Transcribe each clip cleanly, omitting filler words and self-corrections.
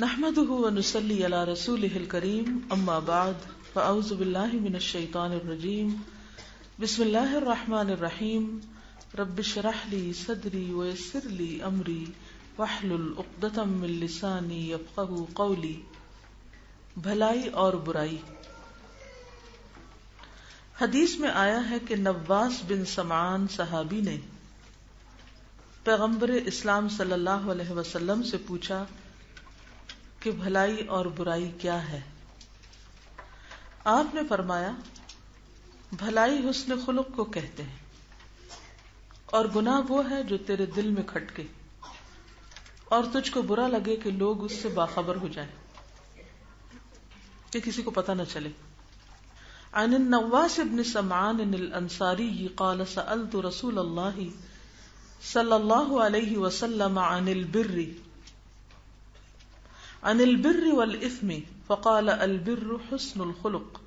نحمده ونصلي على رسوله الكريم اما بعد فاعوذ بالله من الشيطان الرجيم بسم الله الرحمن الرحيم رب اشرح لي صدري ويسر لي امري واحلل عقدة من لساني يفقهوا قولي. بھلائی اور برائی. حدیث میں آیا ہے کہ نواس بن سمعان صحابی نے پیغمبر اسلام صلی اللہ علیہ وسلم سے پوچھا کہ بھلائی اور برائی کیا ہے. آپ نے فرمایا بھلائی حسن خلق کو کہتے ہیں اور گناہ وہ ہے جو تیرے دل میں کھٹکے اور تجھ کو برا لگے کہ لوگ اس سے باخبر ہو جائیں کہ کسی کو پتہ نہ چلے. عن النواس بن سمعان الانصاری قال سألت رسول اللہ صلی اللہ علیہ وسلم عن البر والإثم فقال البر حسن الخلق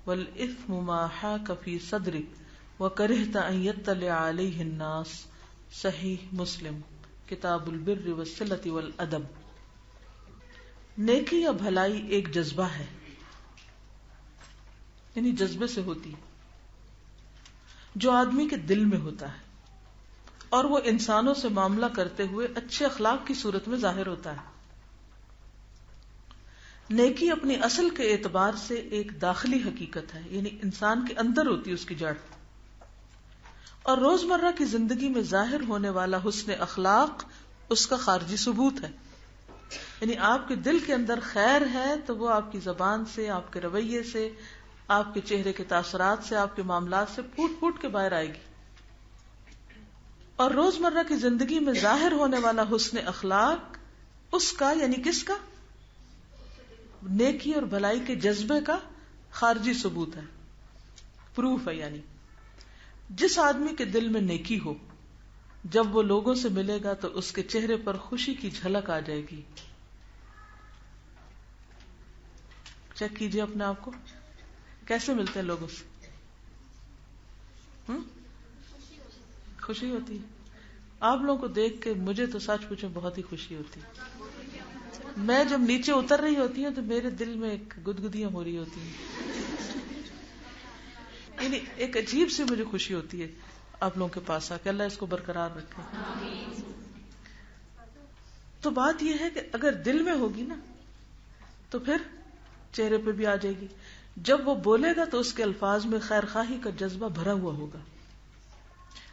والإثم ما حاك في صدرك وكرهت أن يطلع عليه الناس. صحیح مسلم کتاب البر والصلة والأدب. نیکی یا بھلائی ایک جذبہ ہے، یعنی جذبے سے ہوتی جو آدمی کے دل میں ہوتا ہے اور وہ انسانوں سے معاملہ کرتے ہوئے اچھے اخلاق کی صورت میں ظاہر ہوتا ہے. نیکی اپنی اصل کے اعتبار سے ایک داخلی حقیقت ہے، یعنی انسان کے اندر ہوتی ہے اس کی جڑ، اور روزمرہ کی زندگی میں ظاہر ہونے والا حسن اخلاق اس کا خارجی ثبوت ہے. یعنی آپ کے دل کے اندر خیر ہے تو وہ آپ کی زبان سے، آپ کے رویے سے، آپ کے چہرے کے تاثرات سے، آپ کے معاملات سے پھوٹ پھوٹ کے باہر آئے گی. اور روزمرہ کی زندگی میں ظاہر ہونے والا حسن اخلاق اس کا، یعنی کس کا؟ نیکی اور بھلائی کے جذبے کا خارجی ثبوت ہے، پروف ہے. یعنی جس آدمی کے دل میں نیکی ہو، جب وہ لوگوں سے ملے گا تو اس کے چہرے پر خوشی کی جھلک آ جائے گی. چیک کیجئے اپنے آپ کو، کیسے ملتے ہیں لوگوں سے؟ خوشی ہوتی ہے. آپ لوگوں کو دیکھ کے مجھے تو سچ پوچھیں بہت ہی خوشی ہوتی ہے. میں جب نیچے اتر رہی ہوتی ہوں تو میرے دل میں ایک گدگدیاں ہو رہی ہوتی ہیں، یعنی ایک عجیب سی مجھے خوشی ہوتی ہے آپ لوگوں کے پاس آ کے. اللہ اس کو برقرار رکھے. تو بات یہ ہے کہ اگر دل میں ہوگی نا تو پھر چہرے پہ بھی آ جائے گی. جب وہ بولے گا تو اس کے الفاظ میں خیر خواہی کا جذبہ بھرا ہوا ہوگا،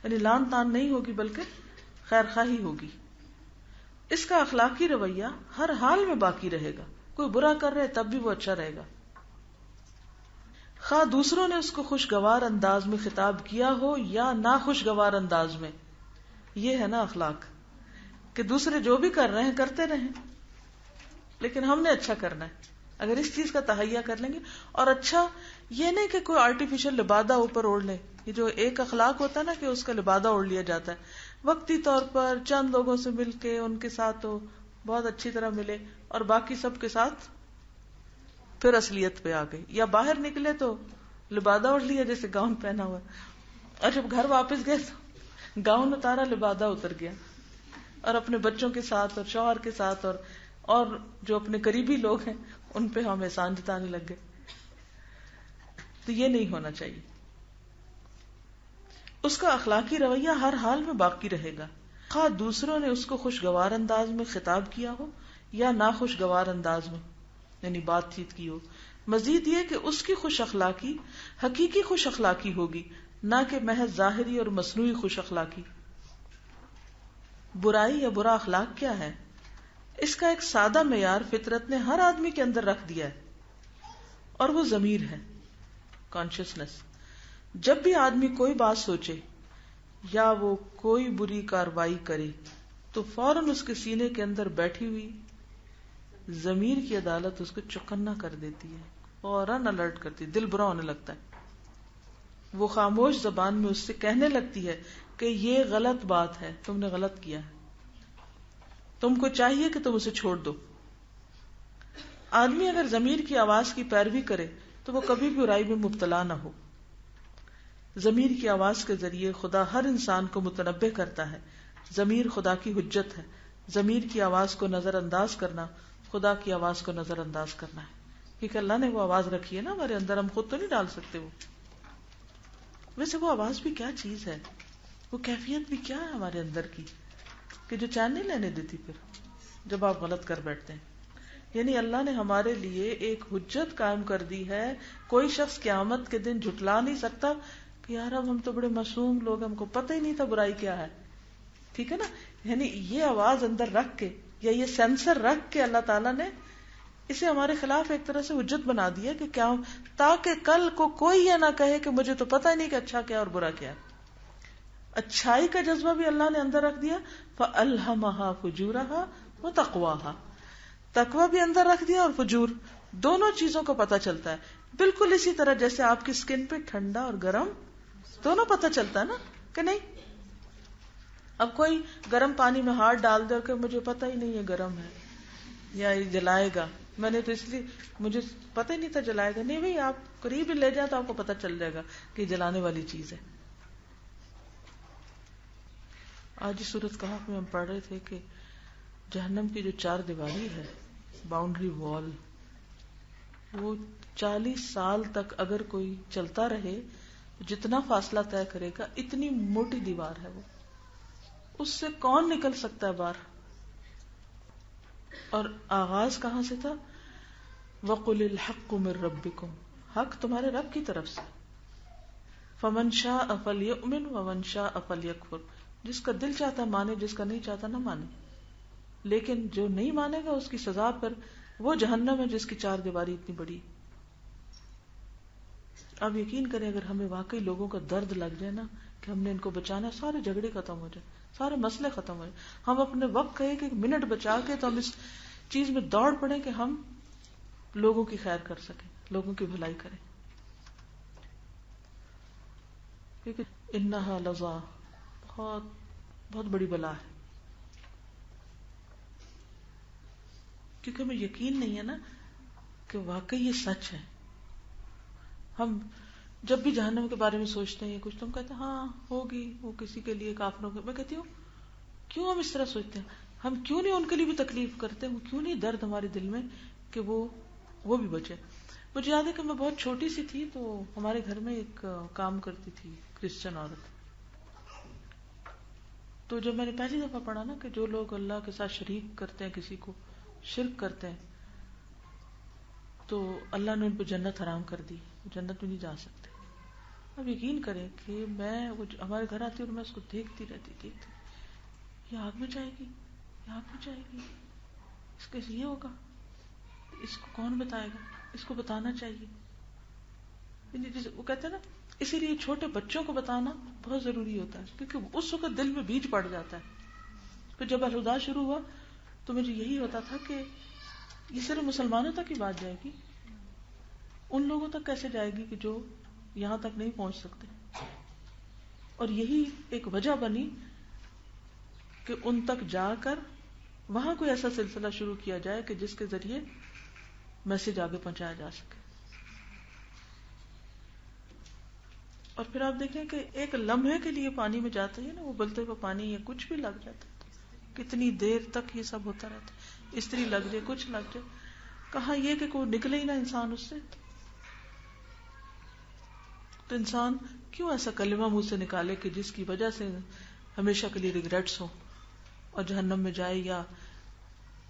یعنی لان تان نہیں ہوگی بلکہ خیر خواہی ہوگی. اس کا اخلاقی رویہ ہر حال میں باقی رہے گا. کوئی برا کر رہے تب بھی وہ اچھا رہے گا، خواہ دوسروں نے اس کو خوشگوار انداز میں خطاب کیا ہو یا ناخوشگوار انداز میں. یہ ہے نا اخلاق کہ دوسرے جو بھی کر رہے ہیں کرتے رہیں، لیکن ہم نے اچھا کرنا ہے. اگر اس چیز کا تہیہ کر لیں گے، اور اچھا یہ نہیں کہ کوئی آرٹیفیشل لبادہ اوپر اوڑھ لے. یہ جو ایک اخلاق ہوتا ہے نا کہ اس کا لبادہ اوڑھ لیا جاتا ہے، وقتی طور پر چند لوگوں سے مل کے ان کے ساتھ تو بہت اچھی طرح ملے اور باقی سب کے ساتھ پھر اصلیت پہ آ گئی، یا باہر نکلے تو لبادہ اوڑھ لیا جیسے گاؤن پہنا ہوا، اور جب گھر واپس گئے تو گاؤن اتارا لبادہ اتر گیا، اور اپنے بچوں کے ساتھ اور شوہر کے ساتھ اور جو اپنے قریبی لوگ ہیں ان پہ ہم احسان جتانے لگ گئے. تو یہ نہیں ہونا چاہیے. اس کا اخلاقی رویہ ہر حال میں باقی رہے گا، خواہ دوسروں نے اس کو خوشگوار انداز میں خطاب کیا ہو یا ناخوشگوار انداز میں، یعنی بات چیت کی ہو. مزید یہ کہ اس کی خوش اخلاقی حقیقی خوش اخلاقی ہوگی، نہ کہ محض ظاہری اور مصنوعی خوش اخلاقی. برائی یا برا اخلاق کیا ہے؟ اس کا ایک سادہ معیار فطرت نے ہر آدمی کے اندر رکھ دیا ہے، اور وہ ضمیر ہے، کانشسنس. جب بھی آدمی کوئی بات سوچے یا وہ کوئی بری کاروائی کرے تو فوراً اس کے سینے کے اندر بیٹھی ہوئی ضمیر کی عدالت اس کو چوکنا کر دیتی ہے، فوراً الرٹ کرتی ہے، دل برا ہونے لگتا ہے. وہ خاموش زبان میں اس سے کہنے لگتی ہے کہ یہ غلط بات ہے، تم نے غلط کیا ہے، تم کو چاہیے کہ تم اسے چھوڑ دو. آدمی اگر ضمیر کی آواز کی پیروی کرے تو وہ کبھی بھی برائی میں مبتلا نہ ہو. ضمیر کی آواز کے ذریعے خدا ہر انسان کو متنبہ کرتا ہے. ضمیر خدا کی حجت ہے. ضمیر کی آواز کو نظر انداز کرنا خدا کی آواز کو نظر انداز کرنا ہے، کیونکہ اللہ نے وہ آواز رکھی ہے نا ہمارے اندر، ہم خود تو نہیں ڈال سکتے وہ. ویسے وہ آواز بھی کیا چیز ہے، وہ کیفیت بھی کیا ہے ہمارے اندر کی کہ جو چین نہیں لینے دیتی پھر جب آپ غلط کر بیٹھتے ہیں. یعنی اللہ نے ہمارے لیے ایک حجت قائم کر دی ہے، کوئی شخص قیامت کے دن جھٹلا نہیں سکتا کہ یار اب ہم تو بڑے معصوم لوگ، ہم کو پتہ ہی نہیں تھا برائی کیا ہے. ٹھیک ہے نا. یعنی یہ آواز اندر رکھ کے یا یہ سینسر رکھ کے اللہ تعالیٰ نے اسے ہمارے خلاف ایک طرح سے حجت بنا دیا کہ کیا، تاکہ کل کو کوئی یہ نہ کہے کہ مجھے تو پتہ ہی نہیں کہ اچھا کیا اور برا کیا. اچھائی کا جذبہ بھی اللہ نے اندر رکھ دیا، فَأَلْهَمَهَا فُجُورَهَا وَتَقْوَاهَا، تقوی بھی اندر رکھ دیا اور فجور، دونوں چیزوں کو پتہ چلتا ہے. بالکل اسی طرح جیسے آپ کی سکن پہ ٹھنڈا اور گرم دونوں پتہ چلتا ہے نا کہ نہیں. اب کوئی گرم پانی میں ہاتھ ڈال دے کہ مجھے پتہ ہی نہیں ہے گرم ہے یا یہ جلائے گا، میں نے تو اس لیے مجھے پتہ ہی نہیں تھا جلائے گا. نہیں بھائی، آپ قریب ہی لے جائیں تو آپ کو پتہ چل جائے گا کہ یہ جلانے والی چیز ہے. آج اس سورۃ کہف میں ہم پڑھ رہے تھے کہ جہنم کی جو 4 دیواری ہے، باؤنڈری وال، وہ 40 سال تک اگر کوئی چلتا رہے جتنا فاصلہ طے کرے گا، اتنی موٹی دیوار ہے وہ، اس سے کون نکل سکتا ہے باہر. اور آغاز کہاں سے تھا؟ وَقُلِ الْحَقُّ مِن رَبِّكُمْ، حق تمہارے رب کی طرف سے. فَمَن شَاءَ فَلْيُؤْمِنْ وَمَن شَاءَ فَلْيَكْفُرْ، جس کا دل چاہتا مانے، جس کا نہیں چاہتا نہ مانے. لیکن جو نہیں مانے گا اس کی سزا پر وہ جہنم ہے جس کی 4 دیواری اتنی بڑی. اب یقین کریں اگر ہمیں واقعی لوگوں کا درد لگ جائے نا کہ ہم نے ان کو بچانا، سارے جھگڑے ختم ہو جائے، سارے مسئلے ختم ہو جائے. ہم اپنے وقت کا ایک منٹ بچا کے تو ہم اس چیز میں دوڑ پڑے کہ ہم لوگوں کی خیر کر سکیں، لوگوں کی بھلائی کریں. کیونکہ انہا لظا، بہت بہت بڑی بلا ہے. کیونکہ ہمیں یقین نہیں ہے نا کہ واقعی یہ سچ ہے. ہم جب بھی جہنم کے بارے میں سوچتے ہیں کچھ، تم کہتے ہیں ہاں ہوگی، وہ کسی کے لیے کافروں کے. میں کہتی ہوں کیوں ہم اس طرح سوچتے ہیں؟ ہم کیوں نہیں ان کے لیے بھی تکلیف کرتے؟ ہم کیوں نہیں درد ہمارے دل میں کہ وہ بھی بچے؟ مجھے یاد ہے کہ میں بہت چھوٹی سی تھی تو ہمارے گھر میں ایک کام کرتی تھی کرسچن عورت. تو جب میں نے پہلی دفعہ پڑھا نا کہ جو لوگ اللہ کے ساتھ شریک کرتے ہیں، کسی کو شرک کرتے ہیں، تو اللہ نے ان پہ جنت حرام کر دی، جنت میں نہیں جا سکتے. اب یقین کریں کہ میں ہمارے گھر آتی اور میں اس کو دیکھتی رہتی، یہ آگ میں جائے گی، یہ آگ میں جائے گی، اس کے یہ ہوگا، اس کو کون بتائے گا، اس کو بتانا چاہیے. وہ کہتے ہیں نا، اسی لیے چھوٹے بچوں کو بتانا بہت ضروری ہوتا ہے، کیونکہ اس وقت دل میں بیج پڑ جاتا ہے. پھر جب الہدا شروع ہوا تو مجھے یہی ہوتا تھا کہ یہ صرف مسلمانوں تک ہی بات جائے گی، ان لوگوں تک کیسے جائے گی کہ جو یہاں تک نہیں پہنچ سکتے. اور یہی ایک وجہ بنی کہ ان تک جا کر وہاں کوئی ایسا سلسلہ شروع کیا جائے کہ جس کے ذریعے میسج آگے پہنچایا جا سکے. اور پھر آپ دیکھیں کہ ایک لمحے کے لیے پانی میں جاتے ہیں نا، وہ بلتے ہوئے پانی یا کچھ بھی لگ جاتا ہے، کتنی دیر تک یہ سب ہوتا رہتا ہے، استری لگ جائے، کچھ لگ جائے، کہاں یہ کہ کوئی نکلے ہی نہ انسان اس سے. تو انسان کیوں ایسا کلمہ منہ سے نکالے کہ جس کی وجہ سے ہمیشہ کے لیے ریگریٹس ہو اور جہنم میں جائے یا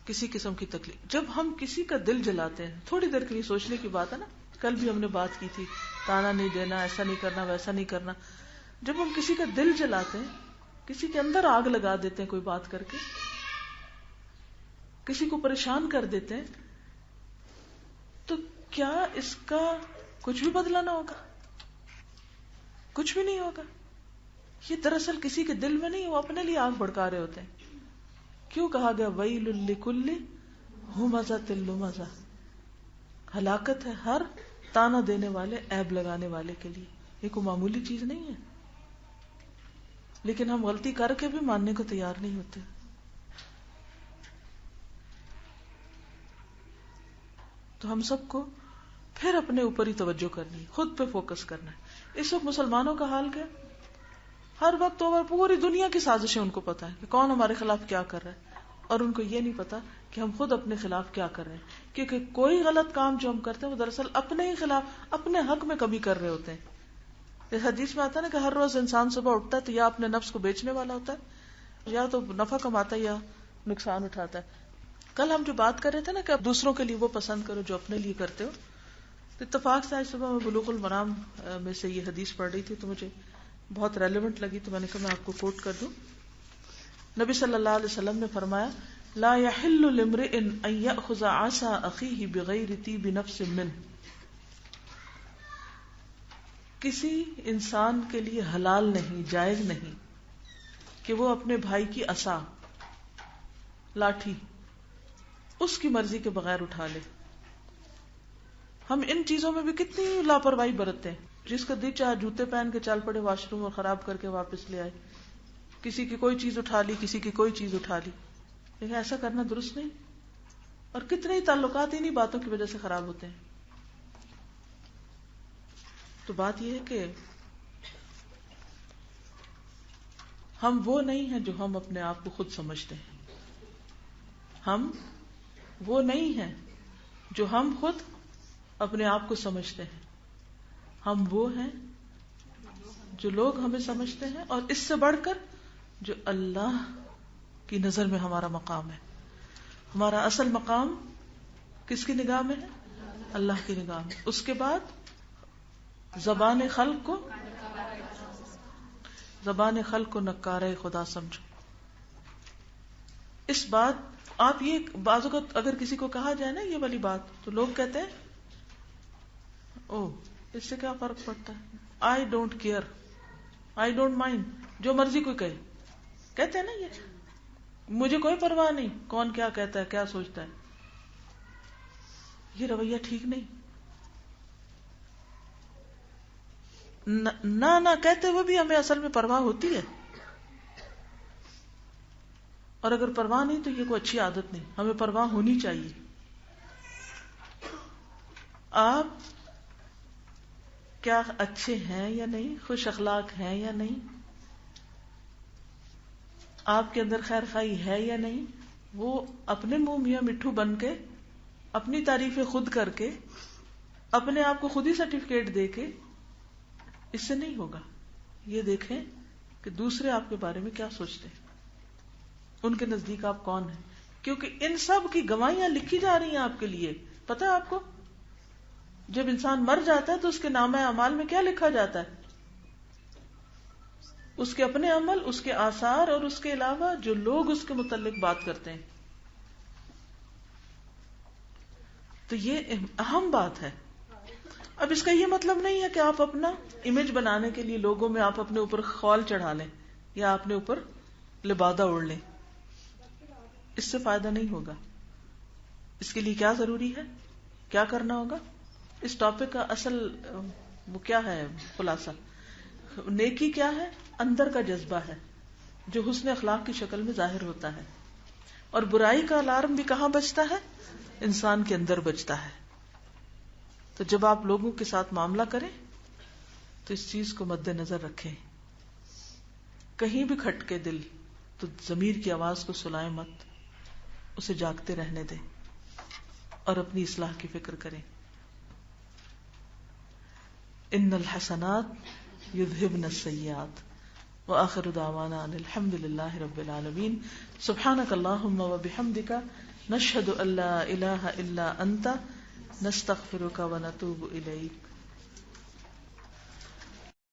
کسی قسم کی تکلیف. جب ہم کسی کا دل جلاتے ہیں، تھوڑی دیر کے لیے سوچنے کی بات ہے نا، کل بھی ہم نے بات کی تھی، تانا نہیں دینا، ایسا نہیں کرنا، ویسا نہیں کرنا. جب ہم کسی کا دل جلاتے ہیں، کسی کے اندر آگ لگا دیتے ہیں کوئی بات کر کے، کسی کو پریشان کر دیتے ہیں، تو کیا اس کا کچھ بھی بدلہ نہ ہوگا؟ کچھ بھی نہیں ہوگا. یہ دراصل کسی کے دل میں نہیں، وہ اپنے لیے آگ بھڑکا رہے ہوتے ہیں. کیوں کہا گیا ویل لکل ہمزۃ لمزہ، ہلاکت ہے ہر تانا دینے والے، عیب لگانے والے کے لیے. یہ کوئی معمولی چیز نہیں ہے، لیکن ہم غلطی کر کے بھی ماننے کو تیار نہیں ہوتے. تو ہم سب کو پھر اپنے اوپر ہی توجہ کرنی ہے، خود پہ فوکس کرنا ہے. اس وقت مسلمانوں کا حال کیا؟ ہر وقت اوور پوری دنیا کی سازشیں ان کو پتا ہے کہ کون ہمارے خلاف کیا کر رہا ہے، اور ان کو یہ نہیں پتا کہ ہم خود اپنے خلاف کیا کر رہے ہیں، کیونکہ کوئی غلط کام جو ہم کرتے ہیں وہ دراصل اپنے ہی خلاف، اپنے حق میں کمی کر رہے ہوتے ہیں. اس حدیث میں آتا ہے نا کہ ہر روز انسان صبح اٹھتا ہے تو یا اپنے نفس کو بیچنے والا ہوتا ہے، یا تو نفع کماتا ہے یا نقصان اٹھاتا ہے. کل ہم جو بات کر رہے تھے نا کہ اب دوسروں کے لیے وہ پسند کرو جو اپنے لیے کرتے ہو، تو اتفاق سے آج صبح میں بلوغ المرام میں سے یہ حدیث پڑھ رہی تھی تو مجھے بہت ریلیونٹ لگی، تو میں نے کہا میں آپ کو کوٹ کر دوں. نبی صلی اللہ علیہ وسلم نے فرمایا لا يحل لامرئ ان يأخذ عصا اخیہ بغیر طیب نفس منہ. کسی انسان کے لیے حلال نہیں، جائز نہیں کہ وہ اپنے بھائی کی عصا، لاٹھی، اس کی مرضی کے بغیر اٹھا لے. ہم ان چیزوں میں بھی کتنی لاپرواہی برتتے ہیں. جس کا دل چاہے جوتے پہن کے چل پڑے واش روم اور خراب کر کے واپس لے آئے، کسی کی کوئی چیز اٹھا لی، کسی کی کوئی چیز اٹھا لی. لیکن ایسا کرنا درست نہیں. اور کتنے ہی تعلقات انہی باتوں کی وجہ سے خراب ہوتے ہیں. تو بات یہ ہے کہ ہم وہ نہیں ہیں جو ہم اپنے آپ کو خود سمجھتے ہیں. ہم وہ نہیں ہیں جو ہم خود اپنے آپ کو سمجھتے ہیں. ہم وہ ہیں جو لوگ ہمیں سمجھتے ہیں، اور اس سے بڑھ کر جو اللہ کی نظر میں ہمارا مقام ہے. ہمارا اصل مقام کس کی نگاہ میں ہے؟ اللہ کی نگاہ میں. اس کے بعد زبان خلق کو نکارہ خدا سمجھو. اس بات آپ یہ بعض اوقات اگر کسی کو کہا جائے نا یہ والی بات تو لوگ کہتے ہیں او اس سے کیا فرق پڑتا ہے، I don't care, I don't mind, جو مرضی کوئی کہے. کہتے ہیں نا یہ مجھے کوئی پرواہ نہیں کون کیا کہتا ہے کیا سوچتا ہے. یہ رویہ ٹھیک نہیں. نہ کہتے ہوئے بھی ہمیں اصل میں پرواہ ہوتی ہے، اور اگر پرواہ نہیں تو یہ کوئی اچھی عادت نہیں. ہمیں پرواہ ہونی چاہیے. آپ کیا اچھے ہیں یا نہیں، خوش اخلاق ہیں یا نہیں، آپ کے اندر خیر خواہی ہے یا نہیں، وہ اپنے منہ میاں مٹھو بن کے، اپنی تعریفیں خود کر کے، اپنے آپ کو خود ہی سرٹیفکیٹ دے کے اس سے نہیں ہوگا. یہ دیکھیں کہ دوسرے آپ کے بارے میں کیا سوچتے ہیں، ان کے نزدیک آپ کون ہیں. کیونکہ ان سب کی گواہیاں لکھی جا رہی ہیں آپ کے لیے. پتہ ہے آپ کو جب انسان مر جاتا ہے تو اس کے نامہ اعمال میں کیا لکھا جاتا ہے؟ اس کے اپنے عمل، اس کے آثار، اور اس کے علاوہ جو لوگ اس کے متعلق بات کرتے ہیں. تو یہ اہم بات ہے. اب اس کا یہ مطلب نہیں ہے کہ آپ اپنا امیج بنانے کے لیے لوگوں میں آپ اپنے اوپر خول چڑھا لیں یا اپنے اوپر لبادہ اوڑھ لیں. اس سے فائدہ نہیں ہوگا. اس کے لیے کیا ضروری ہے، کیا کرنا ہوگا؟ اس ٹاپک کا اصل وہ کیا ہے خلاصہ؟ نیکی کیا ہے؟ اندر کا جذبہ ہے جو حسن اخلاق کی شکل میں ظاہر ہوتا ہے. اور برائی کا الارم بھی کہاں بجتا ہے؟ انسان کے اندر بجتا ہے. تو جب آپ لوگوں کے ساتھ معاملہ کریں تو اس چیز کو مد نظر رکھیں. کہیں بھی کھٹکے دل تو ضمیر کی آواز کو سلائیں مت، اسے جاگتے رہنے دیں اور اپنی اصلاح کی فکر کریں. ان الحسنات یذہبن السیئات وآخر دعوانا ان الحمد للہ رب العالمین. سبحانک اللہم وبحمدک نشہد ان لا الہ الا انت نستغفرک ونتوب الیک.